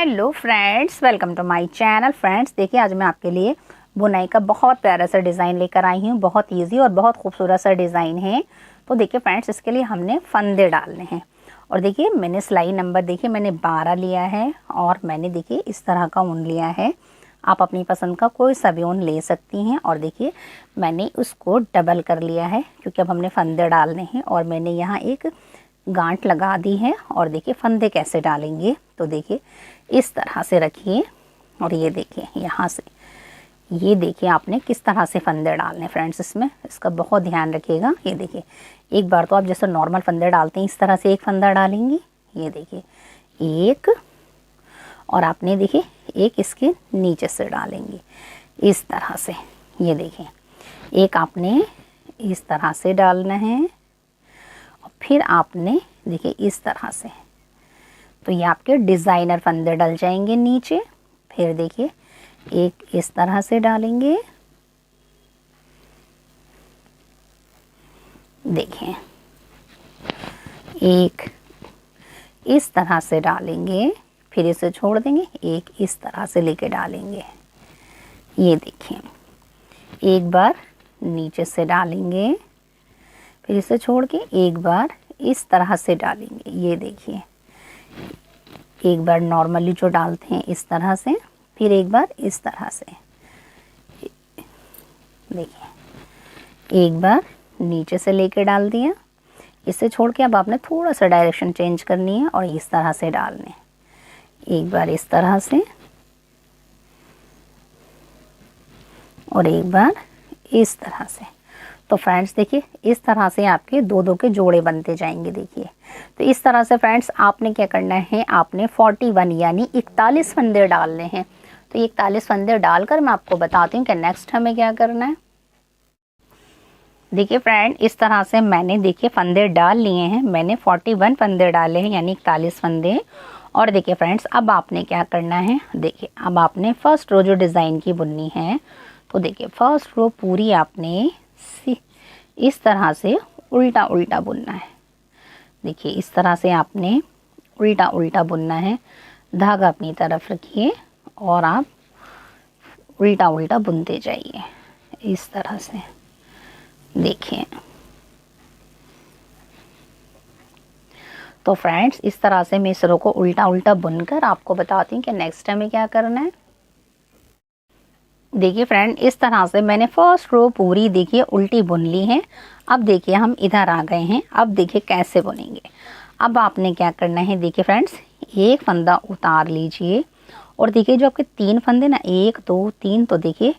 Hello friends, welcome to my channel. Friends देखिए, आज मैं आपके लिए बुनाई का बहुत प्यारा सा डिज़ाइन लेकर आई हूँ। बहुत इजी और बहुत खूबसूरत सा डिज़ाइन है। तो देखिए फ्रेंड्स, इसके लिए हमने फंदे डालने हैं। और देखिए मैंने सिलाई नंबर देखिए मैंने 12 लिया है और मैंने देखिए इस तरह का ऊन लिया है। आप अपनी पसंद का कोई सा भी ऊन ले सकती हैं। और देखिए मैंने उसको डबल कर लिया है क्योंकि अब हमने फंदे डालने हैं। और मैंने यहाँ एक गांठ लगा दी है। और देखिए फंदे कैसे डालेंगे, तो देखिए इस तरह से रखिए और ये देखिए यहाँ से, ये देखिए आपने किस तरह से फंदे डालने फ्रेंड्स। इसमें इसका बहुत ध्यान रखिएगा। ये देखिए एक बार तो आप जैसे नॉर्मल फंदे डालते हैं इस तरह से एक फंदा डालेंगी। ये देखिए एक, और आपने देखिए एक इसके नीचे से डालेंगी इस तरह से। ये देखिए एक आपने इस तरह से डालना है और फिर आपने देखिए इस तरह से, तो ये आपके डिज़ाइनर फंदे डल जाएंगे नीचे। फिर देखिए एक इस तरह से डालेंगे, देखिए एक इस तरह से डालेंगे, फिर इसे छोड़ देंगे, एक इस तरह से लेके डालेंगे। ये देखिए एक बार नीचे से डालेंगे, फिर इसे छोड़ के एक बार इस तरह से डालेंगे। ये देखिए एक बार नॉर्मली जो डालते हैं इस तरह से, फिर एक बार इस तरह से। देखिए एक बार नीचे से लेके डाल दिया, इसे छोड़ के अब आपने थोड़ा सा डायरेक्शन चेंज करनी है और इस तरह से डालने। एक बार इस तरह से और एक बार इस तरह से। तो फ्रेंड्स देखिए इस तरह से आपके दो दो के जोड़े बनते जाएंगे। देखिए तो इस तरह से फ्रेंड्स आपने क्या करना है, आपने 41 यानी 41 फंदे डालने हैं। तो 41 फंदे डालकर मैं आपको बताती हूँ कि नेक्स्ट हमें क्या करना है। देखिए फ्रेंड इस तरह से मैंने देखिए फंदे डाल लिए हैं। मैंने 41 फंदे डाले हैं यानी 41 फंदे। और देखिए फ्रेंड्स अब आपने क्या करना है, देखिए अब आपने फर्स्ट रो जो डिज़ाइन की बुननी है, तो देखिए फर्स्ट रो पूरी आपने इस तरह से उल्टा उल्टा बुनना है। देखिए इस तरह से आपने उल्टा उल्टा बुनना है। धागा अपनी तरफ रखिए और आप उल्टा उल्टा बुनते जाइए इस तरह से। देखिए तो फ्रेंड्स इस तरह से मैं इस रो को उल्टा उल्टा बुनकर आपको बताती हूँ कि नेक्स्ट हमें क्या करना है। देखिए फ्रेंड इस तरह से मैंने फर्स्ट रो पूरी देखिए उल्टी बुन ली है। अब देखिए हम इधर आ गए हैं। अब देखिए कैसे बुनेंगे। अब आपने क्या करना है, देखिए फ्रेंड्स एक फंदा उतार लीजिए और देखिए जो आपके 3 फंदे ना 1 2 3, तो देखिए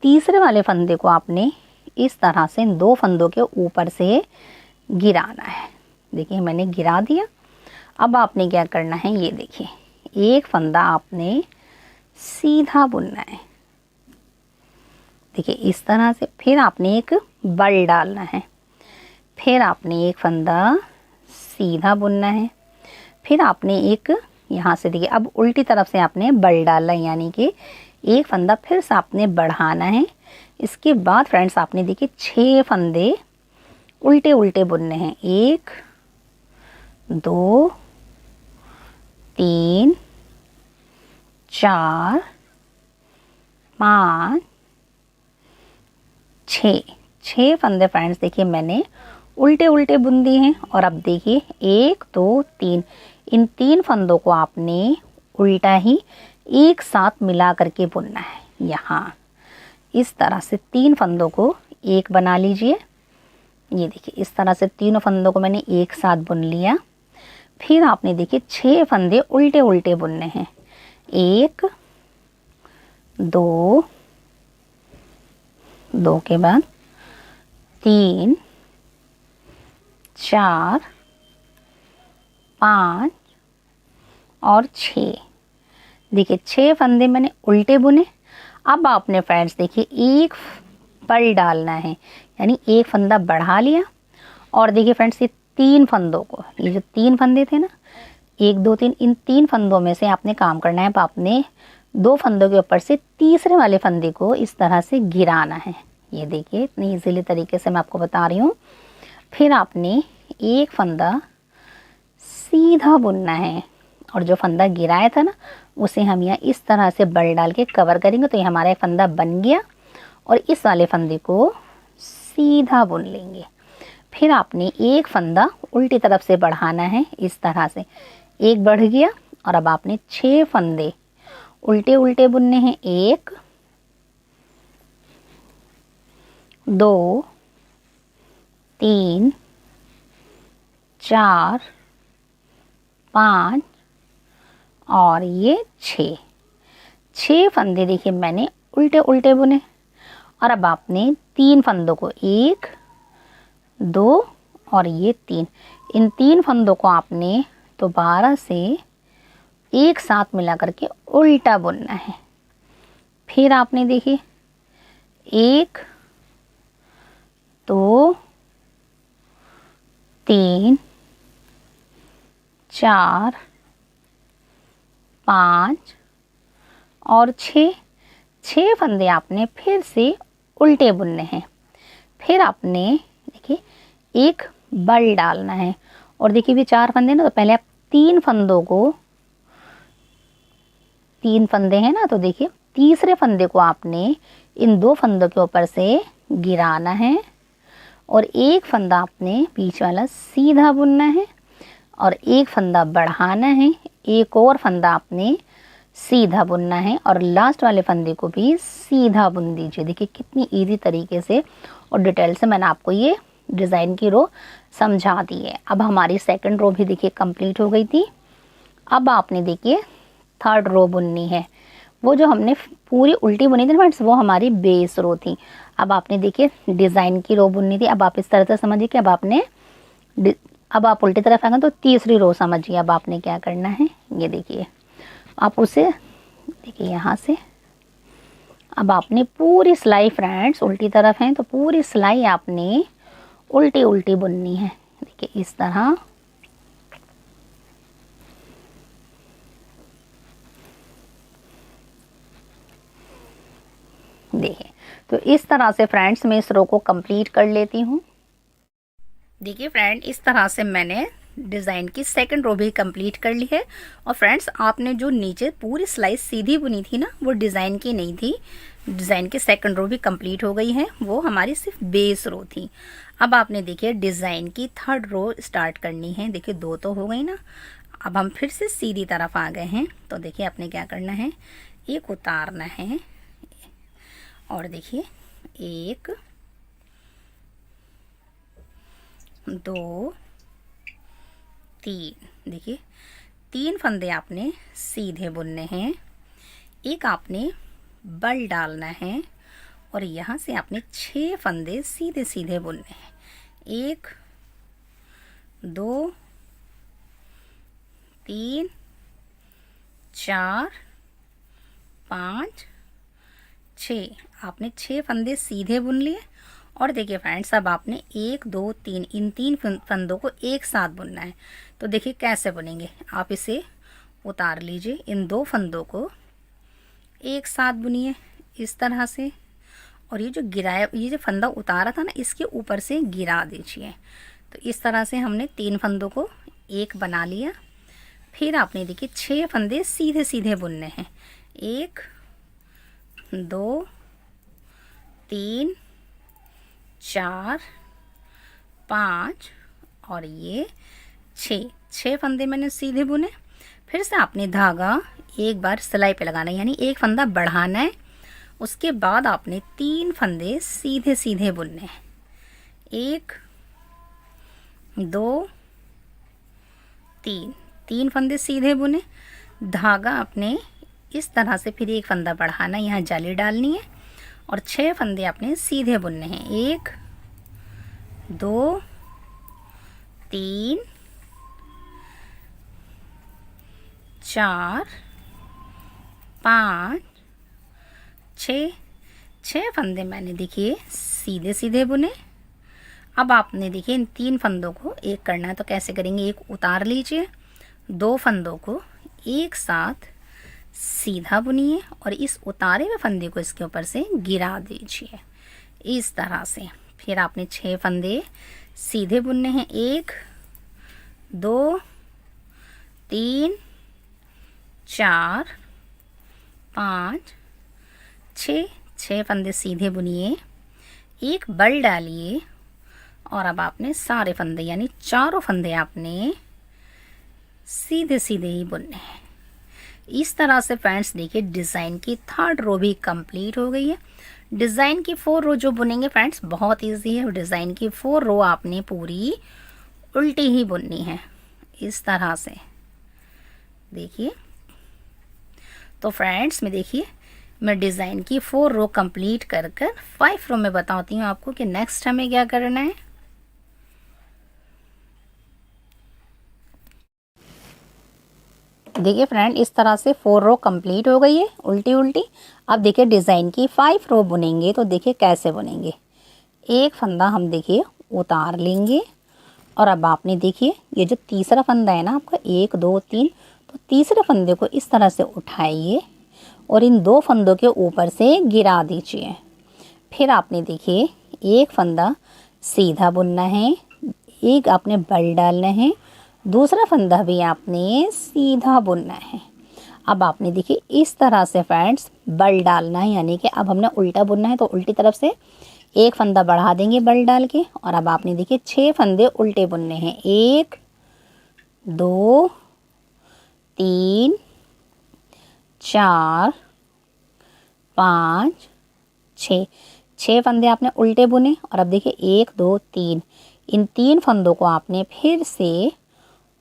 तीसरे वाले फंदे को आपने इस तरह से 2 फंदों के ऊपर से गिराना है। देखिए मैंने गिरा दिया। अब आपने क्या करना है, ये देखिए एक फंदा आपने सीधा बुनना है। देखिए इस तरह से, फिर आपने एक बल डालना है, फिर आपने एक फंदा सीधा बुनना है, फिर आपने एक यहाँ से देखिए अब उल्टी तरफ से आपने बल डाला यानी कि एक फंदा फिर से आपने बढ़ाना है। इसके बाद फ्रेंड्स आपने देखिए 6 फंदे उल्टे उल्टे बुनने हैं। 1 2 3 4 5 6 फंदे फ्रेंड्स देखिए मैंने उल्टे उल्टे बुन दिए हैं। और अब देखिए 1 2 3, इन 3 फंदों को आपने उल्टा ही एक साथ मिला करके बुनना है। यहाँ इस तरह से 3 फंदों को एक बना लीजिए। ये देखिए इस तरह से तीनों फंदों को मैंने एक साथ बुन लिया। फिर आपने देखिए 6 फंदे उल्टे उल्टे बुनने हैं। 1 2 2 के बाद 3 4 5 और 6 देखिए 6 फंदे मैंने उल्टे बुने। अब आपने फ्रेंड्स देखिए एक पल डालना है, यानी एक फंदा बढ़ा लिया और देखिए फ्रेंड्स ये 3 फंदों को, ये जो 3 फंदे थे ना 1 2 3, इन 3 फंदों में से आपने काम करना है। अब आपने 2 फंदों के ऊपर से तीसरे वाले फंदे को इस तरह से गिराना है। ये देखिए इतनी इजीली तरीके से मैं आपको बता रही हूँ। फिर आपने एक फंदा सीधा बुनना है और जो फंदा गिराया था ना उसे हम यहाँ इस तरह से बल डाल के कवर करेंगे। तो ये हमारा एक फंदा बन गया और इस वाले फंदे को सीधा बुन लेंगे। फिर आपने एक फंदा उल्टी तरफ से बढ़ाना है इस तरह से, एक बढ़ गया और अब आपने 6 फंदे उल्टे उल्टे बुनने हैं। 1 2 3 4 5 और ये 6 फंदे देखिए मैंने उल्टे उल्टे बुने। और अब आपने 3 फंदों को 1 2 और ये 3, इन 3 फंदों को आपने दोबारा से एक साथ मिला करके उल्टा बुनना है। फिर आपने देखिए 1 2 3 4 5 और 6 फंदे आपने फिर से उल्टे बुनने हैं। फिर आपने देखिए एक बल डालना है और देखिए भी 4 फंदे ना, तो पहले आप 3 फंदों को, 3 फंदे हैं ना, तो देखिए तीसरे फंदे को आपने इन 2 फंदों के ऊपर से गिराना है और एक फंदा आपने बीच वाला सीधा बुनना है और एक फंदा बढ़ाना है, एक और फंदा आपने सीधा बुनना है और लास्ट वाले फंदे को भी सीधा बुन दीजिए। देखिए कितनी इजी तरीके से और डिटेल से मैंने आपको ये डिज़ाइन की रो समझा दी है। अब हमारी सेकंड रो भी देखिए कंप्लीट हो गई थी। अब आपने देखिए थर्ड रो बुननी है। वो जो हमने पूरी उल्टी बुनी थी फ्रेंड्स, वो हमारी बेस रो थी। अब आपने देखिए डिज़ाइन की रो बुननी थी। अब आप इस तरह से समझिए कि अब आप उल्टी तरफ आएंगे तो तीसरी रो समझिए। अब आपने क्या करना है, ये देखिए आप उसे देखिए यहाँ से, अब आपने पूरी सिलाई फ्रेंड्स उल्टी तरफ है तो पूरी सिलाई आपने उल्टी उल्टी बुननी है। देखिए इस तरह, देखिए तो इस तरह से फ्रेंड्स मैं इस रो को कंप्लीट कर लेती हूँ। देखिए फ्रेंड इस तरह से मैंने डिज़ाइन की सेकंड रो भी कंप्लीट कर ली है। और फ्रेंड्स आपने जो नीचे पूरी सिलाई सीधी बुनी थी ना, वो डिज़ाइन की नहीं थी। डिज़ाइन की सेकंड रो भी कंप्लीट हो गई है, वो हमारी सिर्फ बेस रो थी। अब आपने देखिए डिज़ाइन की थर्ड रो स्टार्ट करनी है। देखिए 2 तो हो गई ना, अब हम फिर से सीधी तरफ आ गए हैं। तो देखिए आपने क्या करना है, एक उतारना है और देखिए 1 2 3, देखिए 3 फंदे आपने सीधे बुनने हैं, एक आपने बल डालना है और यहाँ से आपने 6 फंदे सीधे सीधे बुनने हैं। 1 2 3 4 5 6, आपने 6 फंदे सीधे बुन लिए। और देखिए फ्रेंड्स अब आपने 1 2 3, इन 3 फंदों को एक साथ बुनना है। तो देखिए कैसे बुनेंगे, आप इसे उतार लीजिए, इन 2 फंदों को एक साथ बुनिए इस तरह से और ये जो गिराया, ये जो फंदा उतारा था ना, इसके ऊपर से गिरा दीजिए। तो इस तरह से हमने 3 फंदों को एक बना लिया। फिर आपने देखिए 6 फंदे सीधे सीधे बुनने हैं। 1 2 3 4 5 और ये 6 फंदे मैंने सीधे बुने। फिर से आपने धागा एक बार सिलाई पे लगाना है, यानी एक फंदा बढ़ाना है। उसके बाद आपने 3 फंदे सीधे सीधे बुनने हैं। 1 2 3 फंदे सीधे बुने, धागा आपने इस तरह से फिर एक फंदा बढ़ाना, यहाँ जाली डालनी है और 6 फंदे आपने सीधे बुनने हैं। 1 2 3 4 5 6 6 फंदे मैंने देखिए सीधे सीधे बुने। अब आपने देखिए इन 3 फंदों को एक करना है, तो कैसे करेंगे, एक उतार लीजिए, 2 फंदों को एक साथ सीधा बुनिए और इस उतारे हुए फंदे को इसके ऊपर से गिरा दीजिए इस तरह से। फिर आपने 6 फंदे सीधे बुनने हैं, 1 2 3 4 5 6 फंदे सीधे बुनिए, एक बल डालिए और अब आपने सारे फंदे यानी चारों फंदे आपने सीधे सीधे ही बुनने हैं इस तरह से। फ्रेंड्स देखिए डिज़ाइन की 3rd रो भी कंप्लीट हो गई है। डिज़ाइन की 4 रो जो बुनेंगे फ्रेंड्स बहुत इजी है। डिज़ाइन की 4 रो आपने पूरी उल्टी ही बुननी है इस तरह से, देखिए। तो फ्रेंड्स में देखिए मैं डिज़ाइन की 4 रो कंप्लीट कर 5 रो में बताती हूँ आपको कि नेक्स्ट हमें क्या करना है। देखिए फ्रेंड इस तरह से 4 रो कंप्लीट हो गई है उल्टी उल्टी। अब देखिए डिज़ाइन की 5 रो बुनेंगे, तो देखिए कैसे बुनेंगे। एक फंदा हम देखिए उतार लेंगे और अब आपने देखिए ये जो तीसरा फंदा है ना आपका 1 2 3, तो तीसरे फंदे को इस तरह से उठाइए और इन 2 फंदों के ऊपर से गिरा दीजिए। फिर आपने देखिए एक फंदा सीधा बुनना है, एक आपने बल डालना है, दूसरा फंदा भी आपने सीधा बुनना है। अब आपने देखिए इस तरह से फ्रेंड्स बल डालना है, यानी कि अब हमने उल्टा बुनना है, तो उल्टी तरफ से एक फंदा बढ़ा देंगे बल डाल के। और अब आपने देखिए 6 फंदे उल्टे बुनने हैं, 1 2 3 4 5 6 फंदे आपने उल्टे बुने। और अब देखिए 1 2 3, इन 3 फंदों को आपने फिर से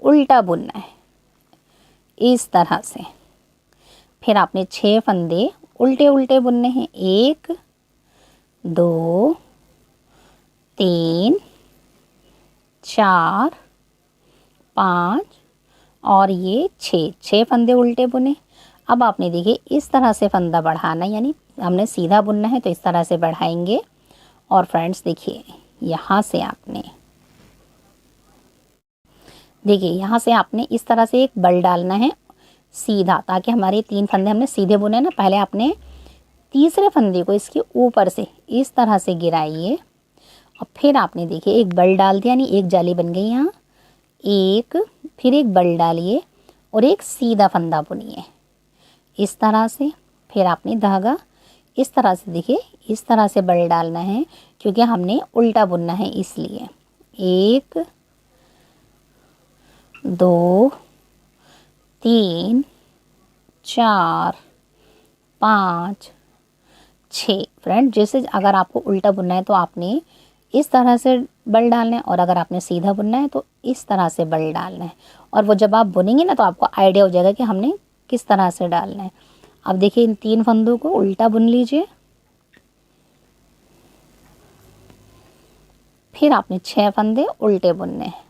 उल्टा बुनना है इस तरह से। फिर आपने 6 फंदे उल्टे उल्टे बुनने हैं, 1 2 3 4 5 और ये 6 फंदे उल्टे बुने। अब आपने देखिए इस तरह से फंदा बढ़ाना, यानी हमने सीधा बुनना है तो इस तरह से बढ़ाएंगे। और फ्रेंड्स देखिए यहाँ से आपने इस तरह से एक बल डालना है सीधा, ताकि हमारे 3 फंदे हमने सीधे बुने ना। पहले आपने तीसरे फंदे को इसके ऊपर से इस तरह से गिराइए और फिर आपने देखिए एक बल डाल दिया, यानी एक जाली बन गई यहाँ, एक फिर एक बल डालिए और एक सीधा फंदा बुनिए इस तरह से। फिर आपने धागा इस तरह से देखिए इस तरह से बल डालना है, क्योंकि हमने उल्टा बुनना है इसलिए। 1 2 3 4 5 6। फ्रेंड जैसे अगर आपको उल्टा बुनना है तो आपने इस तरह से बल डालना है, और अगर आपने सीधा बुनना है तो इस तरह से बल डालना है। और वो जब आप बुनेंगे ना तो आपको आइडिया हो जाएगा कि हमने किस तरह से डालना है। अब देखिए इन 3 फंदों को उल्टा बुन लीजिए। फिर आपने 6 फंदे उल्टे बुनने हैं,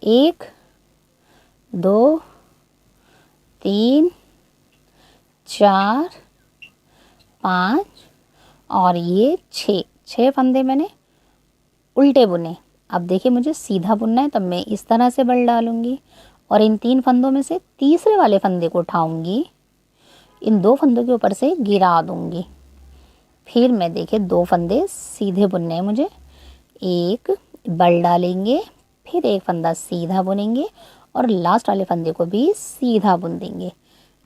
1 2 3 4 5 और ये 6 फंदे मैंने उल्टे बुने। अब देखिए मुझे सीधा बुनना है, तब मैं इस तरह से बल डालूंगी और इन 3 फंदों में से तीसरे वाले फंदे को उठाऊंगी, इन 2 फंदों के ऊपर से गिरा दूंगी। फिर मैं देखिए 2 फंदे सीधे बुनने हैं मुझे, एक बल डालेंगे, फिर एक फंदा सीधा बुनेंगे और लास्ट वाले फंदे को भी सीधा बुन देंगे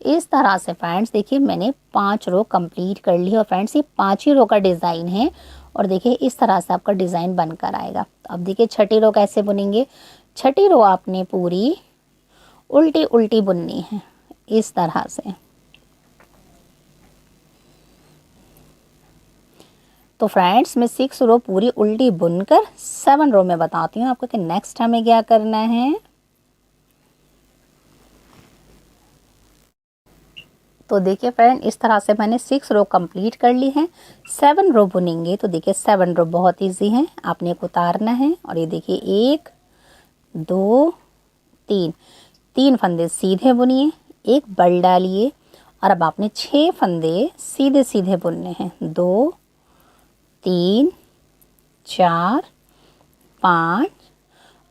इस तरह से। फ्रेंड्स देखिए मैंने 5 रो कंप्लीट कर ली और फ्रेंड्स ये 5 ही रो का डिज़ाइन है। और देखिए इस तरह से आपका डिज़ाइन बनकर आएगा। अब देखिए छठी रो कैसे बुनेंगे। छठी रो आपने पूरी उल्टी उल्टी बुननी है इस तरह से। तो फ्रेंड्स मैं 6 रो पूरी उल्टी बुनकर 7 रो में बताती हूँ आपको कि नेक्स्ट हमें क्या करना है। तो देखिए फ्रेंड इस तरह से मैंने 6 रो कंप्लीट कर ली है। 7 रो बुनेंगे तो देखिए 7 रो बहुत इजी है, आपने एक उतारना है और ये देखिए 1 2 3 फंदे सीधे बुनिए, एक बल डालिए और अब आपने 6 फंदे सीधे सीधे बुनने हैं। 2 3 4 5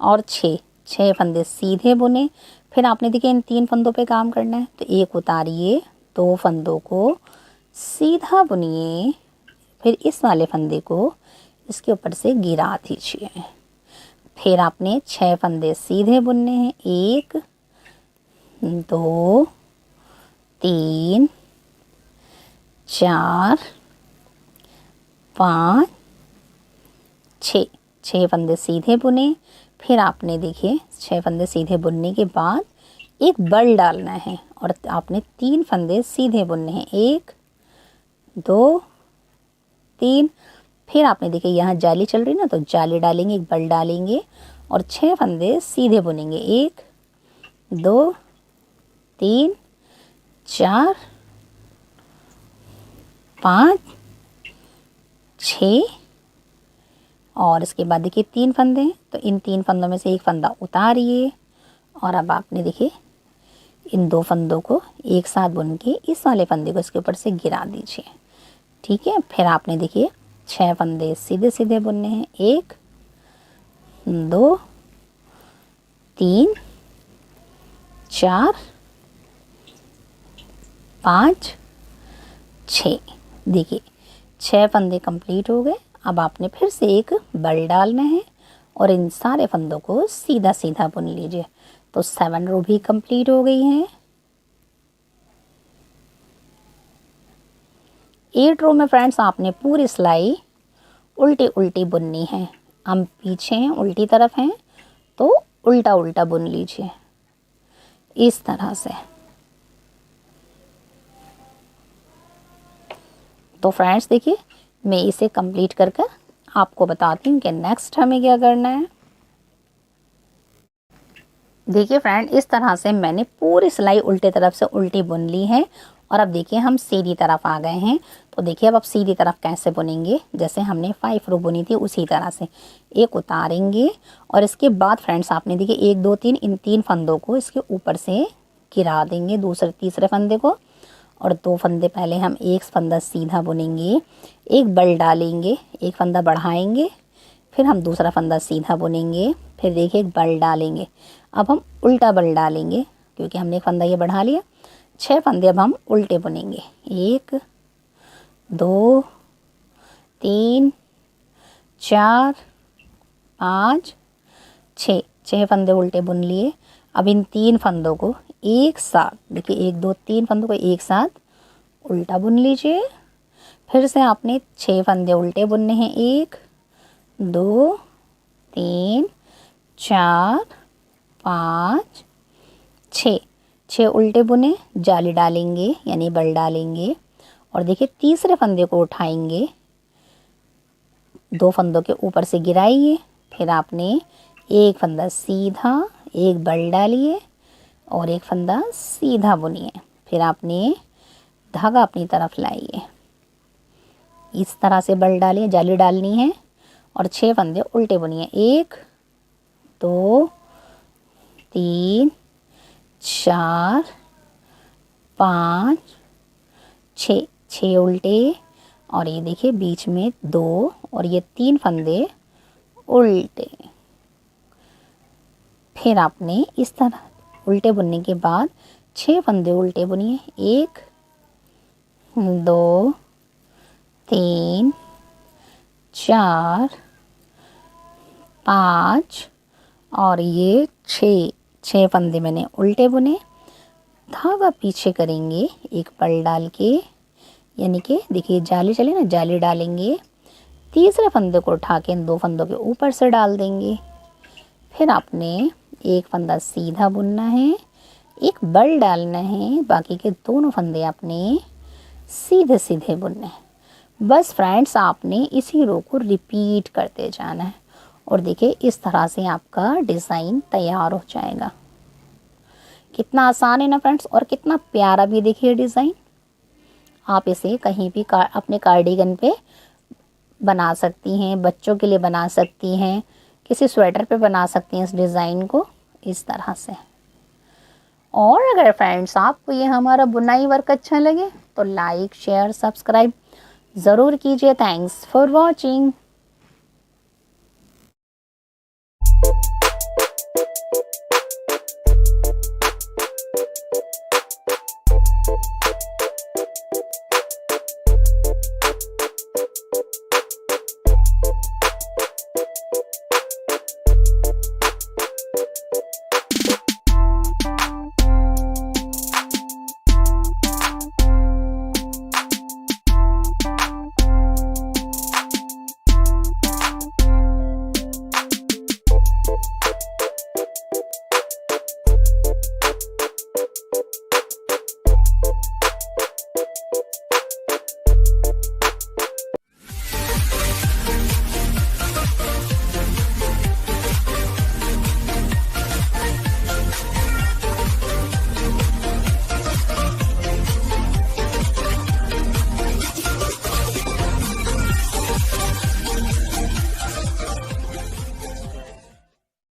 और 6 फंदे सीधे बुने। फिर आपने देखिए इन 3 फंदों पे काम करना है, तो एक उतारिए, 2 फंदों को सीधा बुनिए, फिर इस वाले फंदे को इसके ऊपर से गिरा दीजिए। फिर आपने 6 फंदे सीधे बुनने हैं। 1 2 3 4 5 6 फंदे सीधे बुने। फिर आपने देखिए 6 फंदे सीधे बुनने के बाद एक बल डालना है और आपने 3 फंदे सीधे बुनने हैं। 1 2 3। फिर आपने देखिए यहाँ जाली चल रही ना, तो जाली डालेंगे, एक बल डालेंगे और 6 फंदे सीधे बुनेंगे। 1 2 3 4 5 6 और इसके बाद देखिए 3 फंदे हैं, तो इन 3 फंदों में से एक फंदा उतारिए और अब आपने देखिए इन 2 फंदों को एक साथ बुन के इस वाले फंदे को इसके ऊपर से गिरा दीजिए। ठीक है। फिर आपने देखिए 6 फंदे सीधे सीधे बुनने हैं। 1 2 3 4 5 6। देखिए 6 फंदे कंप्लीट हो गए। अब आपने फिर से एक बल डालना है और इन सारे फंदों को सीधा सीधा बुन लीजिए। तो 7 रो भी कंप्लीट हो गई हैं। 8 रो में फ्रेंड्स आपने पूरी सिलाई उल्टी उल्टी बुननी है। हम पीछे हैं, उल्टी तरफ हैं, तो उल्टा उल्टा बुन लीजिए इस तरह से। तो फ्रेंड्स देखिए मैं इसे कंप्लीट कर आपको बताती हूँ कि नेक्स्ट हमें क्या करना है। देखिए फ्रेंड इस तरह से मैंने पूरी सिलाई उल्टे तरफ से उल्टी बुन ली है और अब देखिए हम सीधी तरफ आ गए हैं। तो देखिए अब सीधी तरफ कैसे बुनेंगे, जैसे हमने 5 रो बुनी थी उसी तरह से एक उतारेंगे और इसके बाद फ्रेंड्स आपने देखिए 1 2 3 इन 3 फंदों को इसके ऊपर से गिरा देंगे, दूसरे तीसरे फंदे को, और 2 फंदे पहले हम एक फंदा सीधा बुनेंगे, एक बल डालेंगे, एक फंदा बढ़ाएंगे, फिर हम दूसरा फंदा सीधा बुनेंगे, फिर देखिए एक बल डालेंगे। अब हम उल्टा बल डालेंगे क्योंकि हमने एक फंदा ये बढ़ा लिया। 6 फंदे अब हम उल्टे बुनेंगे। 1 2 3 4 5 6 फंदे उल्टे बुन लिए। अब इन 3 फंदों को एक साथ देखिए 1 2 3 फंदों को एक साथ उल्टा बुन लीजिए। फिर से आपने 6 फंदे उल्टे बुनने हैं। 1 2 3 4 5 6 उल्टे बुने, जाली डालेंगे यानी बल डालेंगे और देखिए तीसरे फंदे को उठाएंगे, 2 फंदों के ऊपर से गिराइए, फिर आपने एक फंदा सीधा, एक बल डालिए और एक फंदा सीधा बुनिए। फिर आपने धागा अपनी तरफ लाइए, इस तरह से बल डालिए, जाली डालनी है और 6 फंदे उल्टे बुनिए। 1 2 3 4 5 6 उल्टे और ये देखिए बीच में 2 और ये 3 फंदे उल्टे। फिर आपने इस तरह उल्टे बुनने के बाद 6 फंदे उल्टे बुनिए। 1 2 3 4 5 और ये 6 फंदे मैंने उल्टे बुने। धागा पीछे करेंगे एक बल डाल के, यानी कि देखिए जाली चले ना, जाली डालेंगे, तीसरे फंदे को उठा के इन 2 फंदों के ऊपर से डाल देंगे। फिर आपने एक फंदा सीधा बुनना है, एक बल डालना है, बाकी के दोनों फंदे आपने सीधे सीधे बुनने हैं। बस फ्रेंड्स आपने इसी रो को रिपीट करते जाना है और देखिए इस तरह से आपका डिज़ाइन तैयार हो जाएगा। कितना आसान है ना फ्रेंड्स, और कितना प्यारा भी देखिए डिज़ाइन। आप इसे कहीं भी अपने कार्डिगन पे बना सकती हैं, बच्चों के लिए बना सकती हैं, किसी स्वेटर पे बना सकती हैं इस डिज़ाइन को इस तरह से। और अगर फ्रेंड्स आपको ये हमारा बुनाई वर्क अच्छा लगे तो लाइक शेयर सब्सक्राइब ज़रूर कीजिए। Thanks for watching.